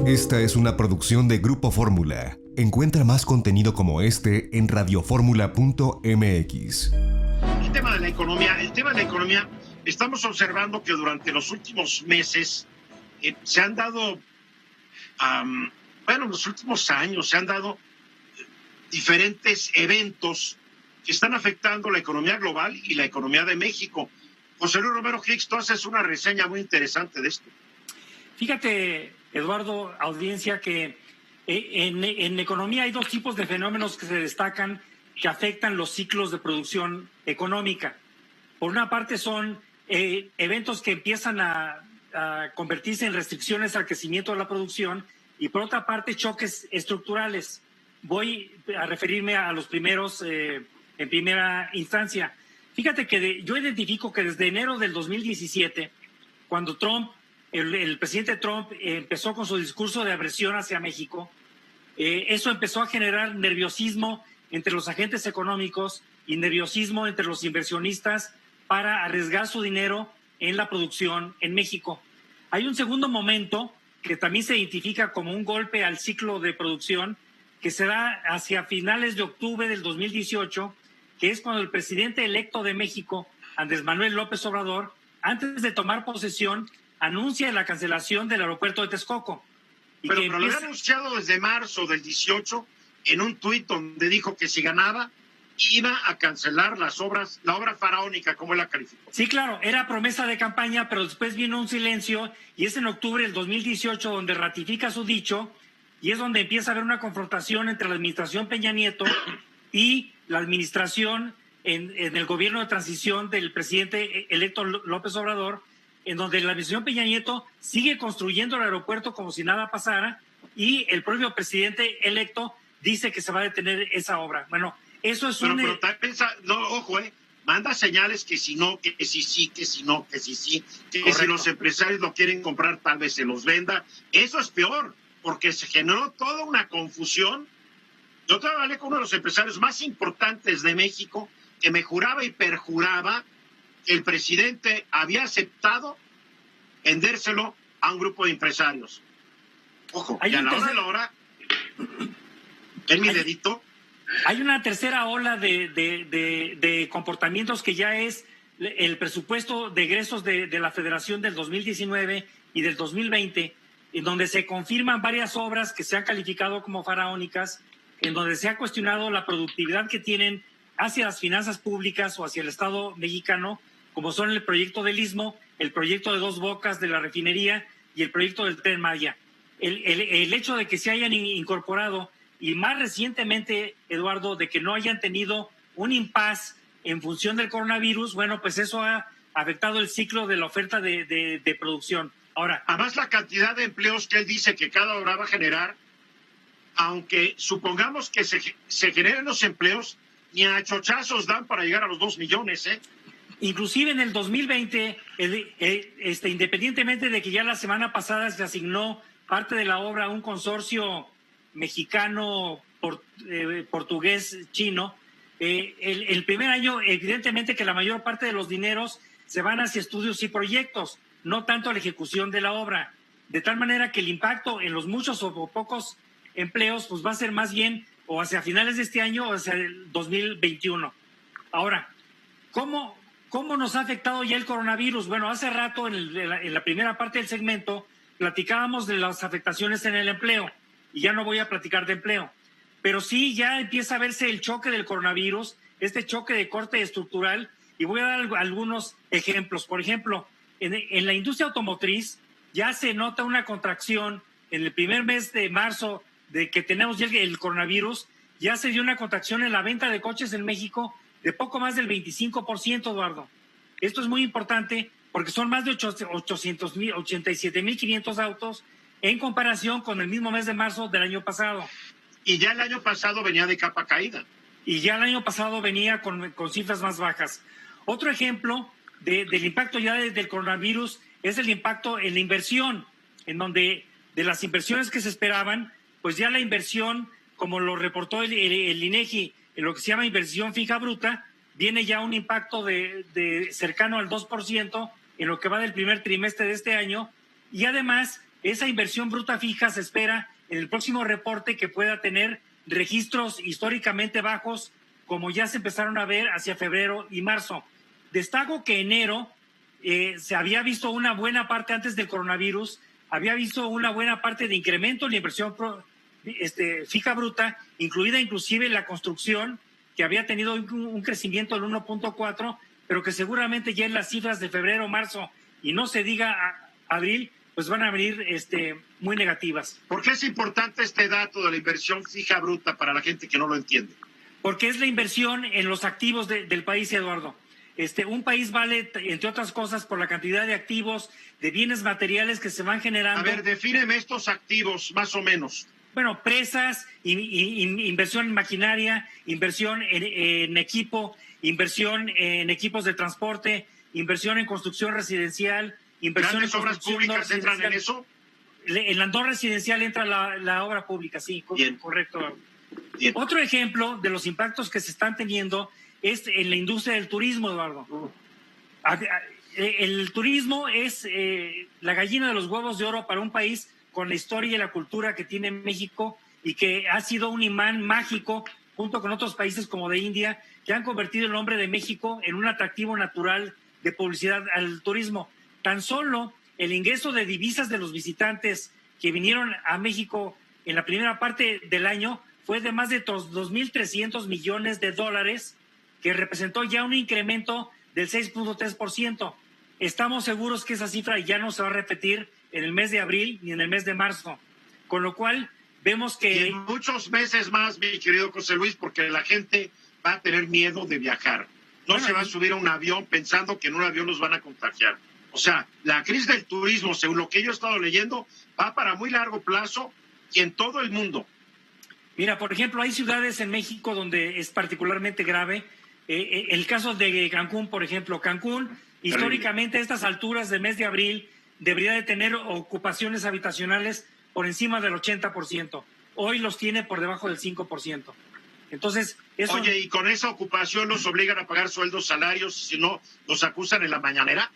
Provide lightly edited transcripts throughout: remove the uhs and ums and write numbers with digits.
Esta es una producción de Grupo Fórmula. Encuentra más contenido como este en radioformula.mx. El tema de la economía, estamos observando que durante los últimos meses se han dado, en los últimos años se han dado diferentes eventos que están afectando la economía global y la economía de México. José Luis Romero Hicks, tú haces una reseña muy interesante de esto. Fíjate, Eduardo, audiencia, que en economía hay dos tipos de fenómenos que se destacan que afectan los ciclos de producción económica. Por una parte son eventos que empiezan a convertirse en restricciones al crecimiento de la producción, y por otra parte choques estructurales. Voy a referirme a los primeros en primera instancia. Fíjate que yo identifico que desde enero del 2017, cuando el presidente Trump empezó con su discurso de aversión hacia México, eso empezó a generar nerviosismo entre los agentes económicos y nerviosismo entre los inversionistas para arriesgar su dinero en la producción en México. Hay un segundo momento que también se identifica como un golpe al ciclo de producción, que se da hacia finales de octubre del 2018, que es cuando el presidente electo de México, Andrés Manuel López Obrador, antes de tomar posesión, anuncia la cancelación del aeropuerto de Texcoco. Pero lo había anunciado desde marzo del 18 en un tuit donde dijo que si ganaba iba a cancelar la obra faraónica, como él la calificó. Sí, claro, era promesa de campaña, pero después vino un silencio, y es en octubre del 2018 donde ratifica su dicho, y es donde empieza a haber una confrontación entre la administración Peña Nieto y la administración en el gobierno de transición del presidente electo López Obrador, en donde la administración Peña Nieto sigue construyendo el aeropuerto como si nada pasara, y el propio presidente electo dice que se va a detener esa obra. Bueno, eso es pero también, ojo, manda señales que si no, que si sí, que si no, que si sí, que correcto. Si los empresarios lo quieren comprar, tal vez se los venda. Eso es peor, porque se generó toda una confusión. Yo trabajé con uno de los empresarios más importantes de México, que me juraba y perjuraba que el presidente había aceptado vendérselo a un grupo de empresarios. Ojo, y a la hora, en mi dedito. Hay una tercera ola de comportamientos que ya es el presupuesto de egresos de la Federación del 2019 y del 2020, en donde se confirman varias obras que se han calificado como faraónicas, en donde se ha cuestionado la productividad que tienen hacia las finanzas públicas o hacia el Estado mexicano, como son el proyecto del Istmo, el proyecto de Dos Bocas de la refinería y el proyecto del Tren Maya. El hecho de que se hayan incorporado, y más recientemente, Eduardo, de que no hayan tenido un impasse en función del coronavirus, bueno, pues eso ha afectado el ciclo de la oferta de producción. Ahora, además, la cantidad de empleos que él dice que cada obra va a generar, aunque supongamos que se generen los empleos, ni a chochazos dan para llegar a los 2 millones, ¿eh? Inclusive en el 2020, independientemente de que ya la semana pasada se asignó parte de la obra a un consorcio mexicano, portugués, chino, el primer año evidentemente que la mayor parte de los dineros se van hacia estudios y proyectos, no tanto a la ejecución de la obra, de tal manera que el impacto en los muchos o pocos empleos pues va a ser más bien o hacia finales de este año o hacia el 2021. Ahora, ¿cómo nos ha afectado ya el coronavirus? Bueno, hace rato en la primera parte del segmento platicábamos de las afectaciones en el empleo, y ya no voy a platicar de empleo, pero sí ya empieza a verse el choque del coronavirus, este choque de corte estructural, y voy a dar algunos ejemplos. Por ejemplo, en la industria automotriz ya se nota una contracción. En el primer mes de marzo de que tenemos ya el coronavirus, ya se dio una contracción en la venta de coches en México de poco más del 25%, Eduardo. Esto es muy importante porque son más de 87,500 autos en comparación con el mismo mes de marzo del año pasado. Y ya el año pasado venía de capa caída. Y ya el año pasado venía con cifras más bajas. Otro ejemplo del impacto ya del coronavirus es el impacto en la inversión, en donde de las inversiones que se esperaban, pues ya la inversión, como lo reportó el INEGI, en lo que se llama inversión fija bruta, viene ya un impacto de cercano al 2% en lo que va del primer trimestre de este año, y además esa inversión bruta fija se espera en el próximo reporte que pueda tener registros históricamente bajos, como ya se empezaron a ver hacia febrero y marzo. Destaco que enero se había visto una buena parte antes del coronavirus, había visto una buena parte de incremento en la inversión fija bruta, incluida inclusive la construcción, que había tenido un crecimiento del 1.4, pero que seguramente ya en las cifras de febrero, marzo y no se diga abril, pues van a venir muy negativas. ¿Por qué es importante este dato de la inversión fija bruta para la gente que no lo entiende? Porque es la inversión en los activos del país, Eduardo. Un país vale, entre otras cosas, por la cantidad de activos, de bienes materiales que se van generando. A ver, defíneme estos activos, más o menos. Bueno, presas, inversión en maquinaria, inversión en equipo, inversión en equipos de transporte, inversión en construcción residencial, inversión ¿Grandes en obras públicas no entran en eso? En la no residencial entra la obra pública, sí, bien. Correcto. Bien. Otro ejemplo de los impactos que se están teniendo es en la industria del turismo, Eduardo. El turismo es la gallina de los huevos de oro para un país con la historia y la cultura que tiene México y que ha sido un imán mágico junto con otros países como de India, que han convertido el nombre de México en un atractivo natural de publicidad al turismo. Tan solo el ingreso de divisas de los visitantes que vinieron a México en la primera parte del año fue de más de 2.300 millones de dólares, que representó ya un incremento del 6.3%. Estamos seguros que esa cifra ya no se va a repetir en el mes de abril ni en el mes de marzo, con lo cual vemos que... Y en muchos meses más, mi querido José Luis, porque la gente va a tener miedo de viajar. No se va a subir a un avión pensando que en un avión los van a contagiar. O sea, la crisis del turismo, según lo que yo he estado leyendo, va para muy largo plazo y en todo el mundo. Mira, por ejemplo, hay ciudades en México donde es particularmente grave. El caso de Cancún, por ejemplo. Cancún, históricamente a estas alturas del mes de abril, debería de tener ocupaciones habitacionales por encima del 80%. Hoy los tiene por debajo del 5%. Entonces, eso... Oye, ¿y con esa ocupación los obligan a pagar sueldos, salarios, si no los acusan en la mañanera?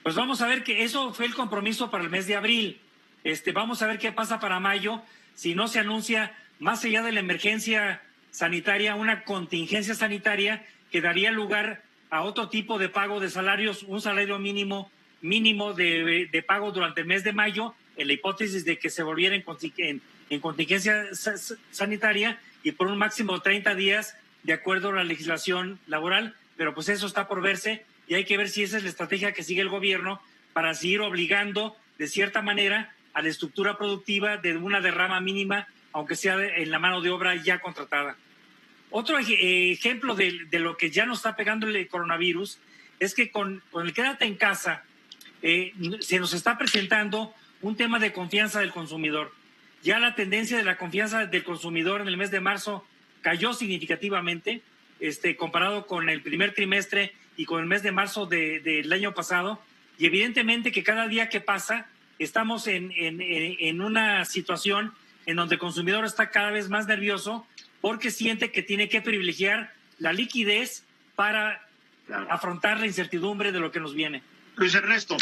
Pues vamos a ver que eso fue el compromiso para el mes de abril. Vamos a ver qué pasa para mayo, si no se anuncia, más allá de la emergencia sanitaria, una contingencia sanitaria que daría lugar a otro tipo de pago de salarios, un salario mínimo de pago durante el mes de mayo, en la hipótesis de que se volviera en contingencia sanitaria y por un máximo de 30 días de acuerdo a la legislación laboral, pero pues eso está por verse y hay que ver si esa es la estrategia que sigue el gobierno para seguir obligando de cierta manera a la estructura productiva de una derrama mínima, aunque sea en la mano de obra ya contratada. Otro ejemplo de lo que ya nos está pegando el coronavirus es que con el quédate en casa se nos está presentando un tema de confianza del consumidor. Ya la tendencia de la confianza del consumidor en el mes de marzo cayó significativamente, comparado con el primer trimestre y con el mes de marzo del año pasado. Y evidentemente que cada día que pasa estamos en una situación en donde el consumidor está cada vez más nervioso porque siente que tiene que privilegiar la liquidez para afrontar la incertidumbre de lo que nos viene. Luis Ernesto.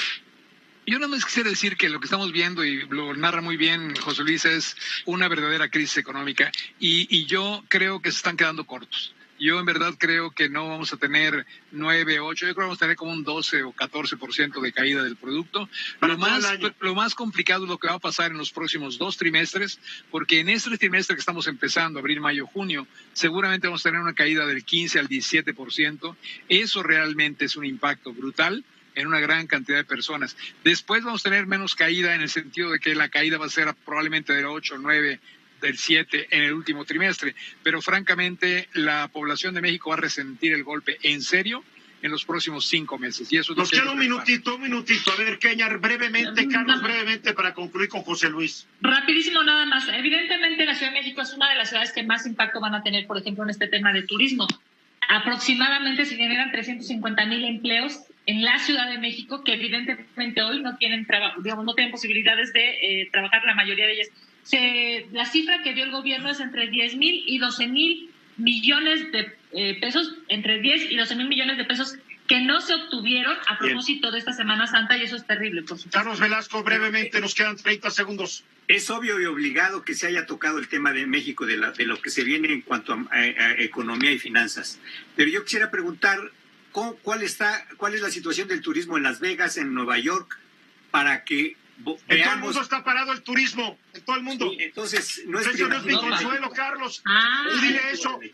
Yo nada más quisiera decir que lo que estamos viendo, y lo narra muy bien José Luis, es una verdadera crisis económica y yo creo que se están quedando cortos. Yo en verdad creo que no vamos a tener 9, 8, yo creo que vamos a tener como un 12 o 14% de caída del producto. Lo más complicado es lo que va a pasar en los próximos 2 trimestres, porque en este trimestre que estamos empezando, abril, mayo, junio, seguramente vamos a tener una caída del 15 al 17%. Eso realmente es un impacto brutal en una gran cantidad de personas. Después vamos a tener menos caída en el sentido de que la caída va a ser probablemente del 8, 9, del 7 en el último trimestre, pero francamente la población de México va a resentir el golpe en serio en los próximos 5 meses. Y eso nos queda un minutito. A ver, Keñar, brevemente, Carlos, brevemente para concluir con José Luis. Rapidísimo nada más. Evidentemente la Ciudad de México es una de las ciudades que más impacto van a tener, por ejemplo, en este tema de turismo. Aproximadamente se generan 350,000 empleos en la Ciudad de México que evidentemente hoy no tienen no tienen posibilidades de trabajar, la mayoría de ellas. La cifra que dio el gobierno es entre 10,000 y 12,000 millones de pesos, entre 10 y 12,000 millones de pesos que no se obtuvieron a propósito de esta Semana Santa, y eso es terrible, por supuesto. Carlos Velasco, brevemente, nos quedan 30 segundos. Es obvio y obligado que se haya tocado el tema de México, de lo que se viene en cuanto a economía y finanzas. Pero yo quisiera preguntar, ¿cuál es la situación del turismo en Las Vegas, en Nueva York, para que veamos? En todo el mundo está parado el turismo, en todo el mundo. Sí, entonces, no es Eso no es mi consuelo, Carlos.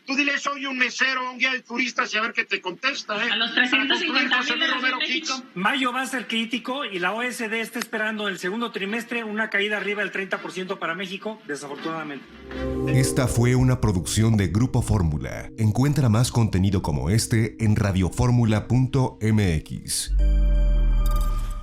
Tú dile eso hoy un mesero, un guía de turistas y a ver qué te contesta. A los 350,000 de Romero México. Hicks. Mayo va a ser crítico y la OSD está esperando en el segundo trimestre una caída arriba del 30% para México, desafortunadamente. Esta fue una producción de Grupo Fórmula. Encuentra más contenido como este en radioformula.mx.